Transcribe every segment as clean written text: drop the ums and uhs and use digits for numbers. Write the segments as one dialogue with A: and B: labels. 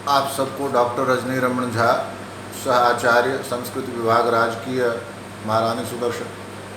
A: आप सबको डॉक्टर रजनी रमन झा, सह आचार्य संस्कृत विभाग, राजकीय महारानी सुदर्शन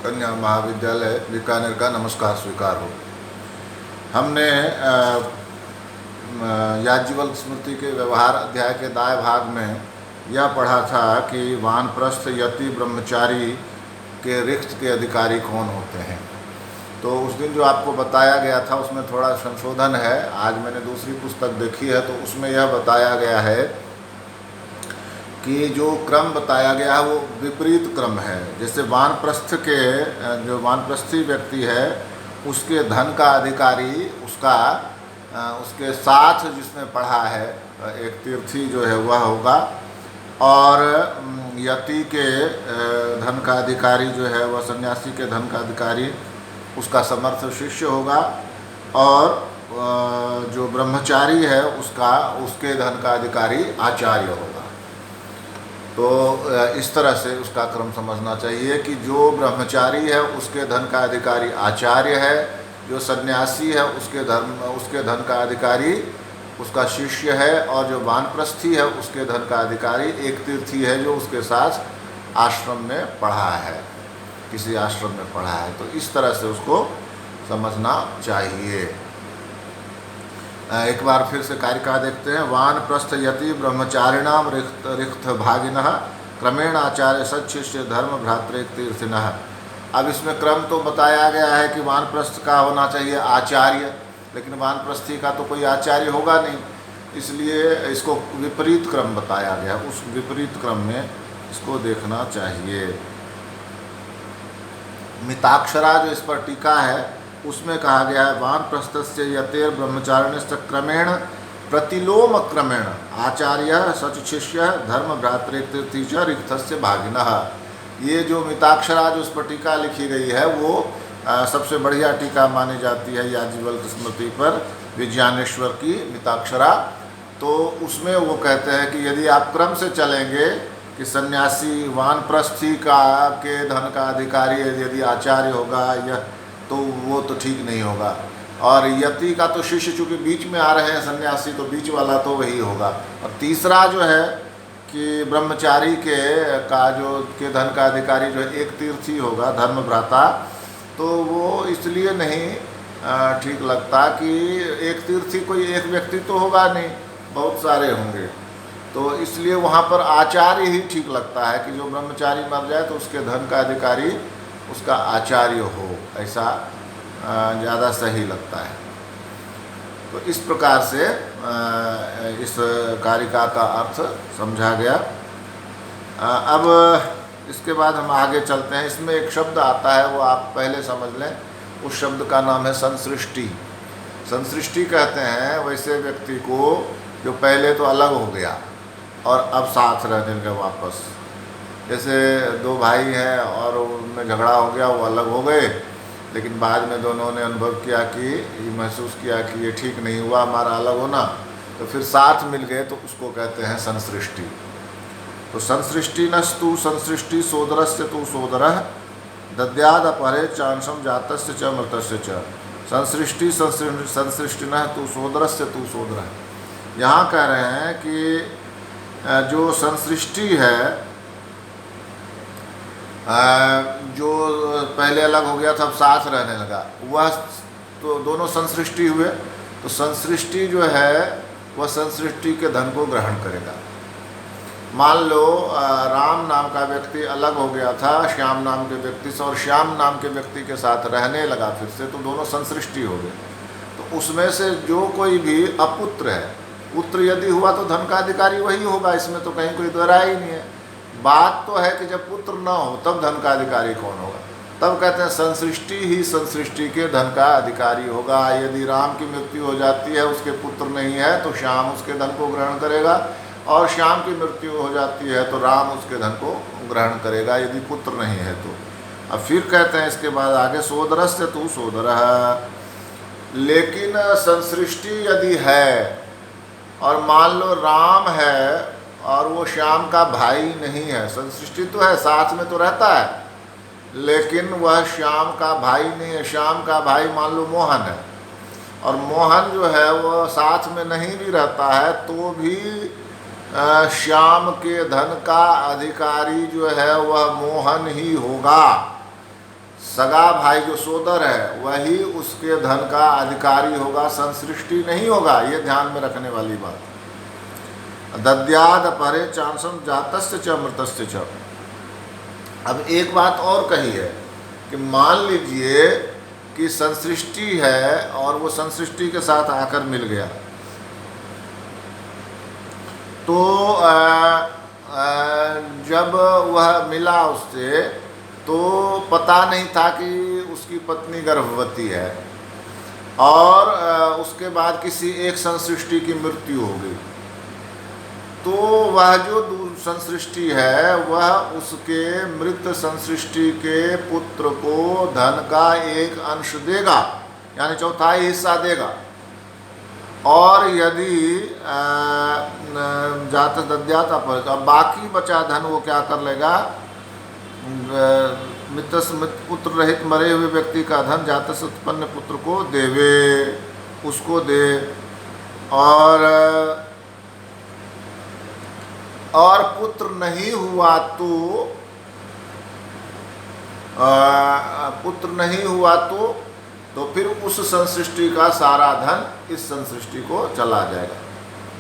A: कन्या महाविद्यालय बीकानेर का नमस्कार स्वीकार हो। हमने याज्ञवल्क्य स्मृति के व्यवहार अध्याय के दाएं भाग में यह पढ़ा था कि वानप्रस्थ, यति, ब्रह्मचारी के रिक्त के अधिकारी कौन होते हैं। तो उस दिन जो आपको बताया गया था उसमें थोड़ा संशोधन है। आज मैंने दूसरी पुस्तक देखी है तो उसमें यह बताया गया है कि जो क्रम बताया गया है वो विपरीत क्रम है। जैसे वानप्रस्थ के जो वानप्रस्थी व्यक्ति है उसके धन का अधिकारी उसके साथ जिसने पढ़ा है एक तीर्थी जो है वह होगा, और यति के धन का अधिकारी जो है वह सन्यासी के धन का अधिकारी उसका समर्थ शिष्य होगा, और जो ब्रह्मचारी है उसके धन का अधिकारी आचार्य होगा। तो इस तरह से उसका क्रम समझना चाहिए कि जो ब्रह्मचारी है उसके धन का अधिकारी आचार्य है, जो सन्यासी है उसके धन का अधिकारी उसका शिष्य है, और जो वानप्रस्थी है उसके धन का अधिकारी एक तीर्थी है जो उसके साथ आश्रम में पढ़ा है, किसी आश्रम में पढ़ा है। तो इस तरह से उसको समझना चाहिए। एक बार फिर से कारिका देखते हैं। वानप्रस्थ यति ब्रह्मचारिणाम रिक्त भागिनः क्रमेण आचार्य सच्छिष्य धर्म भ्रातृक तीर्थिनः। अब इसमें क्रम तो बताया गया है कि वानप्रस्थ का होना चाहिए आचार्य, लेकिन वानप्रस्थी का तो कोई आचार्य होगा नहीं, इसलिए इसको विपरीत क्रम बताया गया। उस विपरीत क्रम में इसको देखना चाहिए। मिताक्षरा जो इस पर टीका है उसमें कहा गया है वानप्रस्थस्य यतेर ब्रह्मचारिणस्य क्रमेण प्रतिलोम क्रमेण आचार्य सच शिष्य धर्म भ्रातृतीर्थी च रिक्तस्य भागिनः। ये जो मिताक्षरा जो इस पर टीका लिखी गई है वो सबसे बढ़िया टीका मानी जाती है याज्ञवल्क्य स्मृति पर, विज्ञानेश्वर की मिताक्षरा। तो उसमें वो कहते हैं कि यदि आप क्रम से चलेंगे कि सन्यासी वानप्रस्थी के धन का अधिकारी यदि आचार्य होगा यह तो वो तो ठीक नहीं होगा, और यति का तो शिष्य चूँकि बीच में आ रहे हैं सन्यासी तो बीच वाला तो वही होगा, और तीसरा जो है कि ब्रह्मचारी के धन का अधिकारी जो है एक तीर्थी होगा धर्म भ्राता, तो वो इसलिए नहीं ठीक लगता कि एक तीर्थी कोई एक व्यक्ति तो होगा नहीं, बहुत सारे होंगे, तो इसलिए वहाँ पर आचार्य ही ठीक लगता है कि जो ब्रह्मचारी मर जाए तो उसके धन का अधिकारी उसका आचार्य हो, ऐसा ज़्यादा सही लगता है। तो इस प्रकार से इस कारिका का अर्थ समझा गया। अब इसके बाद हम आगे चलते हैं। इसमें एक शब्द आता है वो आप पहले समझ लें। उस शब्द का नाम है संसृष्टि। संसृष्टि कहते हैं वैसे व्यक्ति को जो पहले तो अलग हो गया और अब साथ रहने लगे वापस। जैसे दो भाई हैं और उनमें झगड़ा हो गया, वो अलग हो गए, लेकिन बाद में दोनों ने अनुभव किया कि ये महसूस किया कि ये ठीक नहीं हुआ हमारा अलग होना, तो फिर साथ मिल गए, तो उसको कहते हैं संसृष्टि। तो संसृष्टि नस्तु संसृष्टि सोदरस्य तु सोदरः दद्याद अपहरे चांसम जातस्य च मृतस्य च संसृष्टि संसृष्टिनः तु सोदरस्य तु सोदरः। यहाँ कह रहे हैं कि जो संसृष्टि है, जो पहले अलग हो गया था अब साथ रहने लगा, वह तो दोनों संसृष्टि हुए। तो संसृष्टि जो है वह संसृष्टि के धन को ग्रहण करेगा। मान लो राम नाम का व्यक्ति अलग हो गया था श्याम नाम के व्यक्ति से, और श्याम नाम के व्यक्ति के साथ रहने लगा फिर से, तो दोनों संसृष्टि हो गए। तो उसमें से जो कोई भी अपुत्र है, पुत्र यदि हुआ तो धन का अधिकारी वही होगा, इसमें तो कहीं कोई दोहराई नहीं है। बात तो है कि जब पुत्र न हो तब धन का अधिकारी कौन होगा, तब कहते हैं संसृष्टि ही संसृष्टि के धन का अधिकारी होगा। यदि राम की मृत्यु हो जाती है, उसके पुत्र नहीं है, तो श्याम उसके धन को ग्रहण करेगा, और श्याम की मृत्यु हो जाती है तो राम उसके धन को ग्रहण करेगा यदि पुत्र नहीं है तो। अब फिर कहते हैं इसके बाद आगे सोदरस्य तु सोदरः। लेकिन संसृष्टि यदि है और मान लो राम है और वो श्याम का भाई नहीं है, संसृष्टि तो है, साथ में तो रहता है, लेकिन वह श्याम का भाई नहीं है। श्याम का भाई मान लो मोहन है, और मोहन जो है वह साथ में नहीं भी रहता है तो भी श्याम के धन का अधिकारी जो है वह मोहन ही होगा। सगा भाई जो सोदर है वही उसके धन का अधिकारी होगा, संसृष्टि नहीं होगा। ये ध्यान में रखने वाली बात। दद्याद परे चांसम जातस्य च मृतस्य च। अब एक बात और कही है कि मान लीजिए कि संसृष्टि है और वो संसृष्टि के साथ आकर मिल गया, तो जब वह मिला उससे तो पता नहीं था कि उसकी पत्नी गर्भवती है, और उसके बाद किसी एक संसृष्टि की मृत्यु हो गई, तो वह जो संसृष्टि है वह उसके मृत संसृष्टि के पुत्र को धन का एक अंश देगा, यानी चौथाई हिस्सा देगा। और यदि जात दद्याता पर, अब बाकी बचा धन वो क्या कर लेगा, मृत पुत्र रहित मरे हुए व्यक्ति का धन जात से उत्पन्न पुत्र को देवे, उसको दे। और पुत्र नहीं हुआ तो तो फिर उस संसृष्टि का सारा धन इस संसृष्टि को चला जाएगा।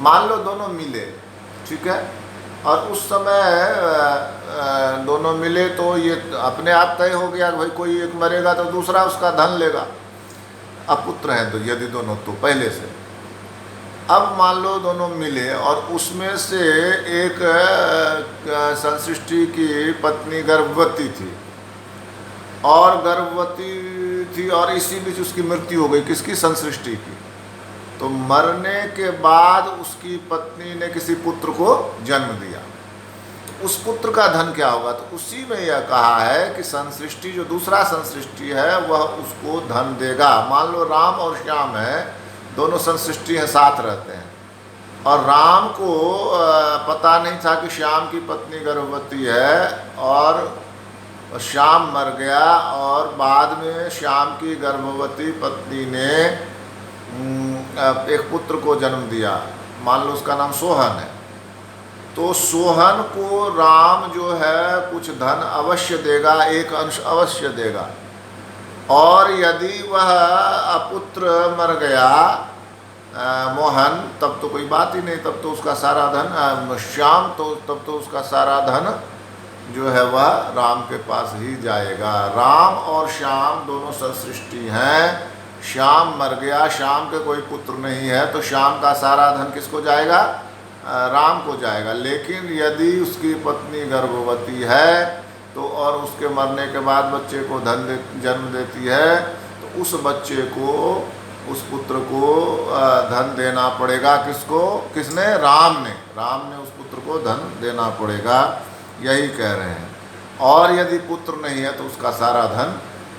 A: मान लो दोनों मिले, ठीक है, और उस समय दोनों मिले तो ये अपने आप तय हो गया भाई कोई एक मरेगा तो दूसरा उसका धन लेगा। अब पुत्र हैं तो यदि दोनों तो पहले से, अब मान लो दोनों मिले और उसमें से एक संसृष्टि की पत्नी गर्भवती थी और इसी बीच उसकी मृत्यु हो गई, किसकी, संसृष्टि की। तो मरने के बाद उसकी पत्नी ने किसी पुत्र को जन्म दिया, तो उस पुत्र का धन क्या होगा, तो उसी में यह कहा है कि संसृष्टि जो दूसरा संसृष्टि है वह उसको धन देगा। मान लो राम और श्याम है, दोनों संसृष्टि हैं, साथ रहते हैं, और राम को पता नहीं था कि श्याम की पत्नी गर्भवती है और श्याम मर गया, और बाद में श्याम की गर्भवती पत्नी ने एक पुत्र को जन्म दिया, मान लो उसका नाम सोहन है। तो सोहन को राम जो है कुछ धन अवश्य देगा, एक अंश अवश्य देगा। और यदि वह अपुत्र मर गया मोहन, तब तो कोई बात ही नहीं, तब तो उसका सारा धन श्याम, तो तब तो उसका सारा धन जो है वह राम के पास ही जाएगा। राम और श्याम दोनों संसृष्टि हैं, श्याम मर गया, श्याम के कोई पुत्र नहीं है, तो श्याम का सारा धन किसको जाएगा, राम को जाएगा। लेकिन यदि उसकी पत्नी गर्भवती है तो और उसके मरने के बाद बच्चे को जन्म देती है, तो उस बच्चे को, उस पुत्र को धन देना पड़ेगा। किसको, किसने, राम ने उस पुत्र को धन देना पड़ेगा, यही कह रहे हैं। और यदि पुत्र नहीं है तो उसका सारा धन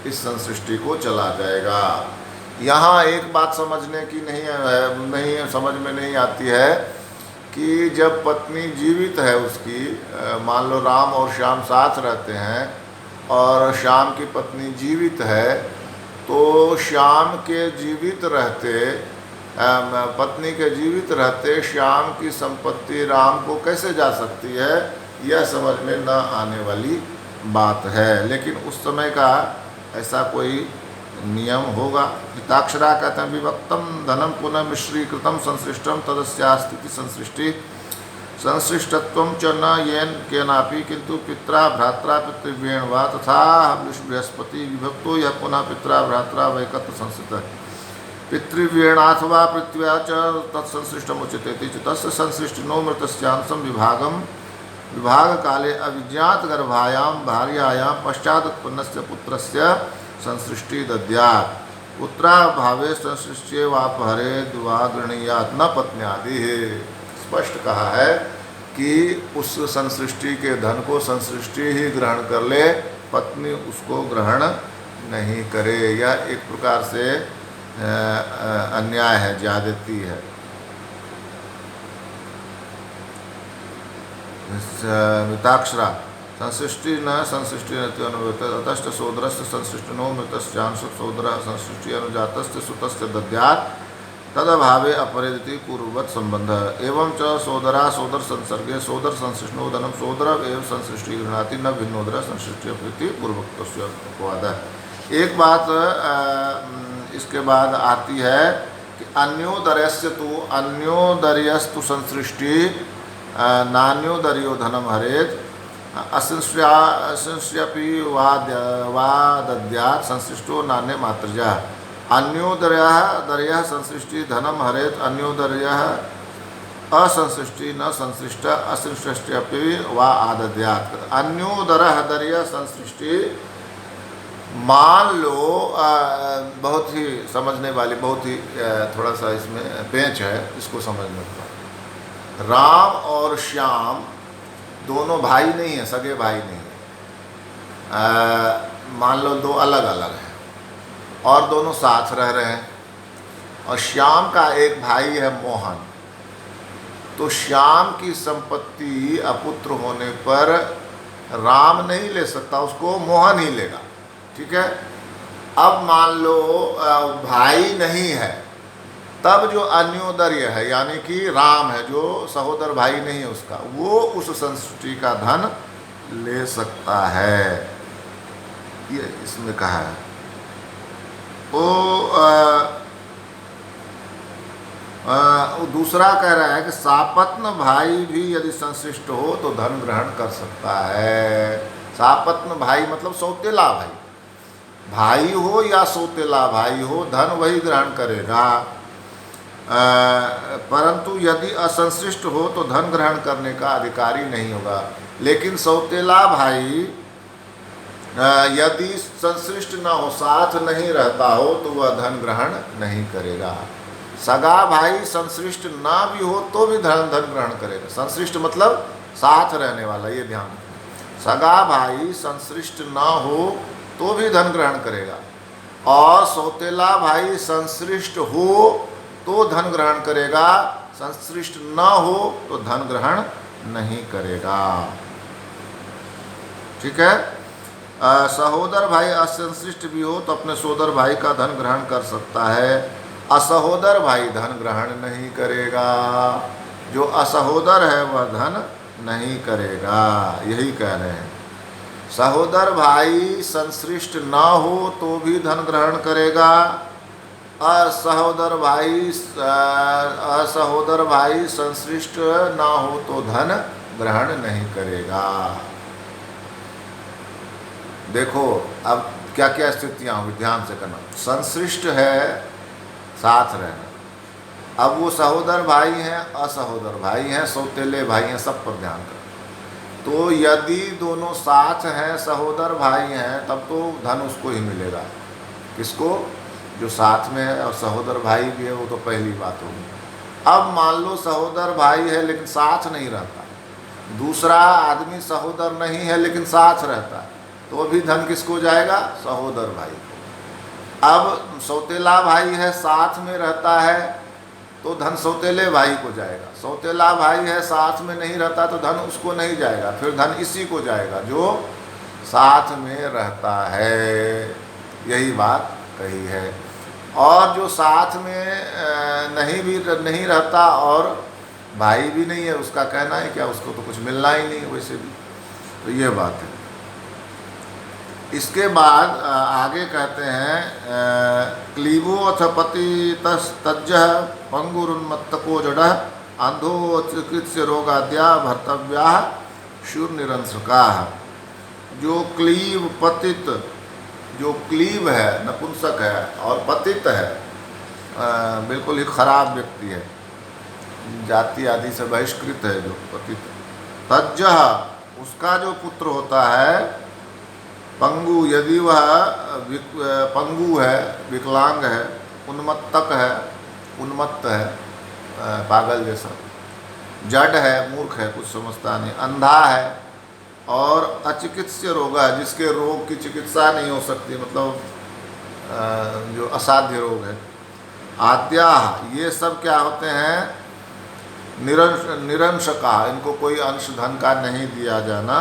A: इस संसृष्टि को चला जाएगा। यहाँ एक बात समझने की नहीं समझ में नहीं आती है कि जब पत्नी जीवित है उसकी, मान लो राम और श्याम साथ रहते हैं और श्याम की पत्नी जीवित है, तो श्याम के जीवित रहते, पत्नी के जीवित रहते श्याम की संपत्ति राम को कैसे जा सकती है, यह समझ में न आने वाली बात है। लेकिन उस समय का ऐसा कोई नियम होगा। हिताक्षरा कहते हैं विभक्तम धनम पुनः मिश्रीकृतम संसृष्टम तदस्यास्ति संसृष्टि संसृष्टत्वं च न येन केनापि किंतु पित्रा भ्रात्रा पितृव्येण वा तथा बृहस्पति विभक्तो यह पुनः पित्रा भ्रात्रा वैकत्र संस्थित पितृव्येणाथवा पृथ्व्या च तत्संसृष्टमुच्यते तस्य संसृष्टिनो मृतस्यांशं विभाग काले अविज्ञात गर्भायां भार्यायां पश्चादुत्पन्नस्य पुत्रस्य संसृष्टि दद्यात् पुत्रा भावे संसृष्टि वापहरे द्वा गृणीयात् न पत्न्यादि। स्पष्ट कहा है कि उस संसृष्टि के धन को संसृष्टि ही ग्रहण कर ले, पत्नी उसको ग्रहण नहीं करे। यह एक प्रकार से अन्याय है, ज्यादती है। मिताक्षरा संसृष्टि न संसृष्टि अनुवृत्त अतश्च सोदरस्य संसृष्टिनो मृतश्चांशु सोदरः संसृष्टि अनुजातस्य सुतस्य दद्यात् तदभावे अपरिदिति पूर्ववत् संबंधः एवं च सोदरा सोदर संसर्गे सोदर संसृष्टिनो धनम सोदर एवं संसृष्टि गृह्णाति न भिन्नोदर संसृष्टि प्रीति पूर्वोक्तस्य अपवादः। एक बात इसके बाद आती है कि अन्योदर्यस्तु संसृष्टि नान्योदर्यो धनम हरेत अशिष्यपि वा दद्यात् संसृष्टो नान्य मात्रजा अन्योदर्यः संसृष्टि धनम हरेत अन्योदर्यः असंसृष्टि न संसृष्ट अशिष्यपि वा आदद्यात्। अन्योदरः दर्य संसृष्टि मान लो बहुत ही समझने वाली बहुत ही थोड़ा सा इसमें पेंच है, इसको समझने का। राम और श्याम दोनों भाई नहीं है, सगे भाई नहीं है। मान लो दो अलग अलग हैं और दोनों साथ रह रहे हैं और श्याम का एक भाई है मोहन, तो श्याम की संपत्ति अपुत्र होने पर राम नहीं ले सकता, उसको मोहन ही लेगा। ठीक है। अब मान लो भाई नहीं है, तब जो अन्योदर्य है यानी कि राम है जो सहोदर भाई नहीं है उसका, वो उस संसृष्टि का धन ले सकता है, ये इसमें कहा है। दूसरा कह रहा है कि सापत्न भाई भी यदि संश्लिष्ट हो तो धन ग्रहण कर सकता है। सापत्न भाई मतलब सौतेला भाई, भाई हो या सौतेला भाई हो धन वही ग्रहण करेगा। परंतु यदि असंश्लिष्ट हो तो धन ग्रहण करने का अधिकारी नहीं होगा। लेकिन सौतेला भाई यदि संश्लिष्ट न हो, साथ नहीं रहता हो, तो वह धन ग्रहण नहीं करेगा। सगा भाई संश्लिष्ट ना भी हो तो भी धन ग्रहण करेगा। संश्लिष्ट मतलब साथ रहने वाला, ये ध्यान रखना। सगा भाई संश्लिष्ट ना हो तो भी धन ग्रहण करेगा और सौतेला भाई संश्लिष्ट हो तो धन ग्रहण करेगा, संश्लिष्ट न हो तो धन ग्रहण नहीं करेगा। ठीक है। सहोदर भाई असंश्लिष्ट भी हो तो अपने सोदर भाई का धन ग्रहण कर सकता है, असहोदर भाई धन ग्रहण नहीं करेगा। जो असहोदर है वह धन नहीं करेगा, यही कह रहे हैं। सहोदर भाई संश्लिष्ट न हो तो भी धन ग्रहण करेगा, असहोदर भाई संश्लिष्ट ना हो तो धन ग्रहण नहीं करेगा। देखो अब क्या क्या स्थितियां होंगी, ध्यान से करना। संश्लिष्ट है साथ रहना, अब वो सहोदर भाई हैं, असहोदर भाई हैं, सौतेले भाई हैं, सब पर ध्यान कर। तो यदि दोनों साथ हैं, सहोदर भाई हैं, तब तो धन उसको ही मिलेगा। किसको? जो साथ में है और सहोदर भाई भी है, वो तो पहली बात होगी। अब मान लो सहोदर भाई है लेकिन साथ नहीं रहता, दूसरा आदमी सहोदर नहीं है लेकिन साथ रहता है, तो भी धन किसको जाएगा? सहोदर भाई को। अब सौतेला भाई है साथ में रहता है तो धन सौतेले भाई को जाएगा, सौतेला भाई है साथ में नहीं रहता तो धन उसको नहीं जाएगा, फिर धन इसी को जाएगा जो साथ में रहता है। यही बात कही है। और जो साथ में नहीं रहता और भाई भी नहीं है, उसका कहना है क्या, उसको तो कुछ मिलना ही नहीं वैसे भी, तो ये बात है। इसके बाद आगे कहते हैं क्लीबो अथ पति तज पंगुरुन्मत्तको जड़ अंधो चिकित्स्य रोगाद्या भर्तव्या शूर्निरंसका। जो क्लीब पतित, जो क्लीब है नपुंसक है और पतित है, बिल्कुल ही खराब व्यक्ति है, जाति आदि से बहिष्कृत है, जो पतित। तज उसका जो पुत्र होता है पंगु, यदि वह पंगु है, विकलांग है, उन्मत्तक है, उन्मत्त है, पागल जैसा, जड़ है, मूर्ख है, कुछ समझता नहीं, अंधा है और अचिकित्स्य रोग है, जिसके रोग की चिकित्सा नहीं हो सकती, मतलब जो असाध्य रोग है। आद्या, ये सब क्या होते हैं? निरंशका, इनको कोई अंश धन का नहीं दिया जाना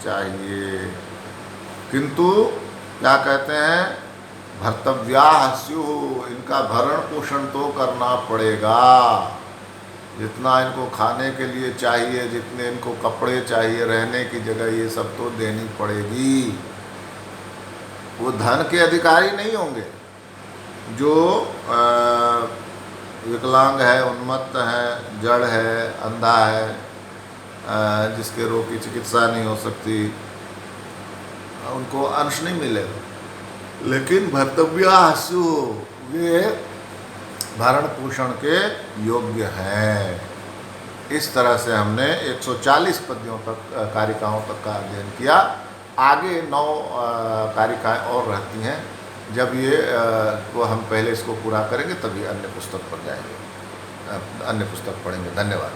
A: चाहिए। किंतु क्या कहते हैं, भर्तव्याः स्युः, इनका भरण पोषण तो करना पड़ेगा। जितना इनको खाने के लिए चाहिए, जितने इनको कपड़े चाहिए, रहने की जगह, ये सब तो देनी पड़ेगी। वो धन के अधिकारी नहीं होंगे। जो विकलांग है, उन्मत्त है, जड़ है, अंधा है, जिसके रोग की चिकित्सा नहीं हो सकती, उनको अंश नहीं मिलेगा। लेकिन भर्तव्याः स्युः, वे भरण पोषण के योग्य हैं। इस तरह से हमने 140 पद्यों तक, कारिकाओं तक का अध्ययन किया। आगे 9 कारिकाएँ और रहती हैं। जब ये को हम पहले इसको पूरा करेंगे तभी अन्य पुस्तक पर जाएंगे, अन्य पुस्तक पढ़ेंगे। धन्यवाद।